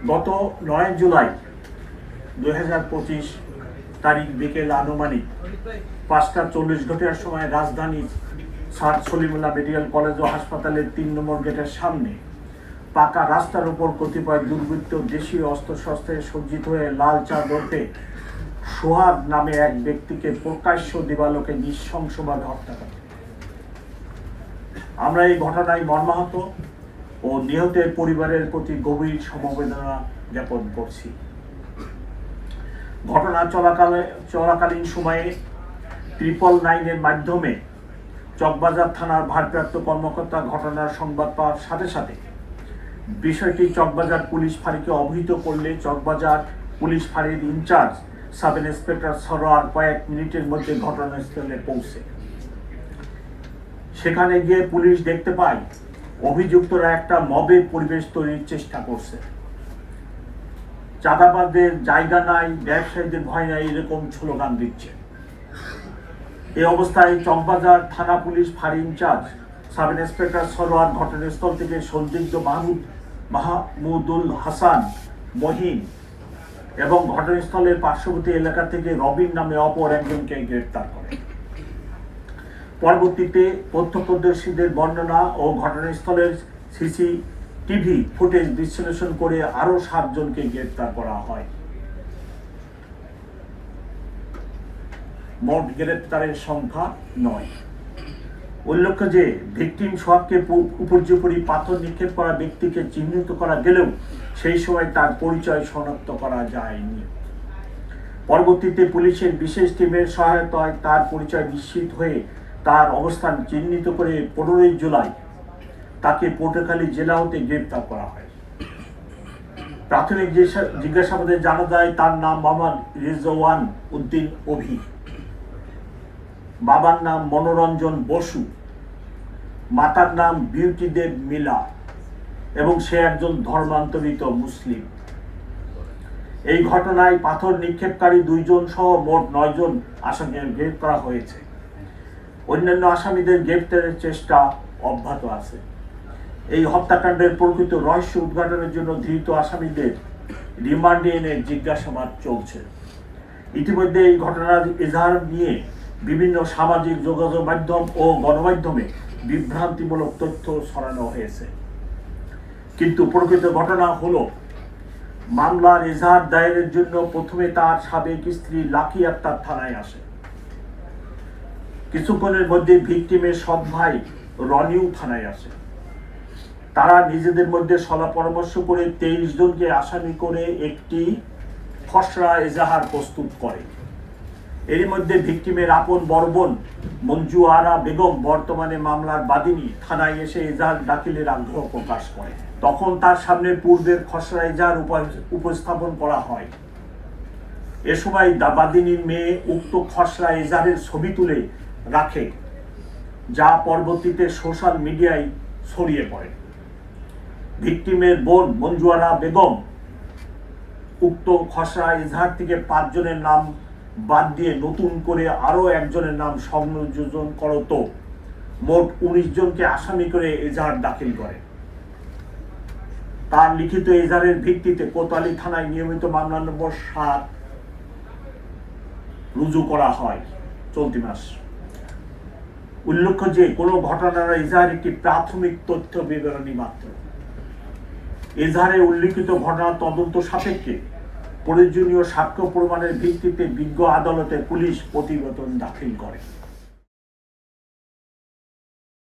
গত ৯ জুলাই ২০২৫ তারিখ বিকেল আনুমানিক ৫টা ৪০ সময় রাজধানীর স্যার সলিমুল্লাহ মেডিকেল কলেজ ও হাসপাতালের ৩ নম্বর গেটের সামনে পাকা রাস্তার উপর কতিপয় দুর্বৃত্ত দেশীয় অস্ত্রশস্ত্রে সজ্জিত হয়ে লাল চাঁদ ওরফে সোহাগ নামে এক ব্যক্তিকে প্রকাশ্য দিবালোকে নৃশংসভাবে হত্যা করে। আমরা এই ঘটনায় মর্মাহত ও নিহতের পরিবারের প্রতি গভীর সমবেদনা জ্ঞাপন করছি। ঘটনা চলাকালীন সময়ে 999-এর মাধ্যমে চকবাজার থানার ভারপ্রাপ্ত কর্মকর্তা ঘটনার সংবাদ পাওয়ার সাথে সাথে বিষয়টি চকবাজার পুলিশ ফাঁড়িকে অবহিত করলে চকবাজার পুলিশ ফাঁড়ির ইনচার্জ সাব ইন্সপেক্টর সরোয়ার কয়েক মিনিটের মধ্যে ঘটনাস্থলে পৌঁছে। সেখানে গিয়ে পুলিশ দেখতে পায় অভিযুক্তরা একটা মবের পরিবেশ তৈরির চেষ্টা করছে। চাঁদাবাজদের জায়গা নাই, ব্যবসায়ীদের ভয় নাই, এরকম স্লোগান দিচ্ছে। এই অবস্থায় চকবাজার থানা পুলিশ ফাঁড়ি ইনচার্জ সাব ইন্সপেক্টর সরোয়ার ঘটনাস্থল থেকে সন্দিগ্ধ মাহমুদুল হাসান মহিন এবং ঘটনাস্থলের পার্শ্ববর্তী এলাকা থেকে রবিন নামে অপর একজনকে গ্রেফতার করে। পরবর্তীতে প্রত্যক্ষদর্শীদের বর্ণনা ও ঘটনাস্থলের সিসিটিভি ফুটেজ বিশ্লেষণ করে আরো 7 জনকে গ্রেফতার করা হয়। মোট গ্রেফতারের সংখ্যা 9। উল্লেখ্য যে ভিকটিম সোহাগকে উপর্যুপরি পাথর নিক্ষেপ করা ব্যক্তিকে চিহ্নিত করা গেলেও সেই সময় তার পরিচয় শনাক্ত করা যায়নি। পরবর্তীতে পুলিশের বিশেষ টিমের সহায়তায় তার পরিচয় নিশ্চিত হয়ে তার অবস্থান চিহ্নিত করে 15 জুলাই তাকে পটুয়াখালী জেলা হতে গ্রেফতার করা হয়। প্রাথমিক জিজ্ঞাসাবাদে জানা যায় তার নাম মোহাম্মদ রিজওয়ান উদ্দিন অভি, বাবার নাম মনোরঞ্জন বসু, মাতার নাম বিউটি দেব মিলা এবং সে একজন ধর্মান্তরিত মুসলিম। এই ঘটনায় পাথর নিক্ষেপকারী 2 জন সহ মোট 9 জন আসামিকে গ্রেফতার করা হয়েছে। অন্যান্য আসামিদের গ্রেফতারের চেষ্টা অব্যাহত আছে। এই হত্যাকাণ্ডের প্রকৃত রহস্য উদ্ঘাটনের জন্য ধৃত আসামিদের রিমান্ডে এনে জিজ্ঞাসাবাদ চলছে। ইতিমধ্যে এই ঘটনার এজাহার নিয়ে বিভিন্ন সামাজিক যোগাযোগ মাধ্যম ও গণমাধ্যমে বিভ্রান্তিমূলক তথ্য ছড়ানো হয়েছে। কিন্তু প্রকৃত ঘটনা হলো মামলার এজাহার দায়েরের জন্য প্রথমে তার সাবেক স্ত্রী লাকি আক্তার থানায় আসে। কিছুক্ষণের মধ্যে ভিকটিমের সৎ ভাই রনিও থানায় আসে। তারা নিজেদের মধ্যে সলা পরামর্শ করে 23 জনকে আসামি করে একটি খসড়া এজাহার প্রস্তুত করে। এর মধ্যে ভিকটিমের আপন বড় বোন মঞ্জু আরা বেগম বর্তমানে মামলার বাদীনি থানায় এসে এজাহার দাখিলের আগ্রহ প্রকাশ করে। তখন তার সামনে পূর্বের খসড়া এজাহার উপস্থাপন করা হয়। এ সময় বাদীনির মেয়ে উক্ত খসড়া এজাহারের ছবি তুলে রাখে, যা পরবর্তীতে সোশ্যাল মিডিয়ায় ছড়িয়ে পড়ে। ভিকটিমের বোন মঞ্জু আরা বেগম উক্ত খসড়া এজাহার থেকে 5 জনের নাম বাদ দিয়ে নতুন করে আরো একজনের নাম সংযোজন করত মোট 19 জনকে আসামি করে এজাহার দাখিল করে। তার লিখিত এজাহারের ভিত্তিতে কোতোয়ালি থানায় নিয়মিত মামলা নম্বর 7 রুজু করা হয় চলতি মাস। উল্লেখ্য যে কোনো ঘটনার এজাহার একটি প্রাথমিক তথ্য বিবরণী মাত্র। এজাহারে উল্লিখিত ঘটনার তদন্ত সাপেক্ষে প্রয়োজনীয় সাক্ষ্য প্রমাণের ভিত্তিতে বিজ্ঞ আদালতে পুলিশ প্রতিবেদন দাখিল করে।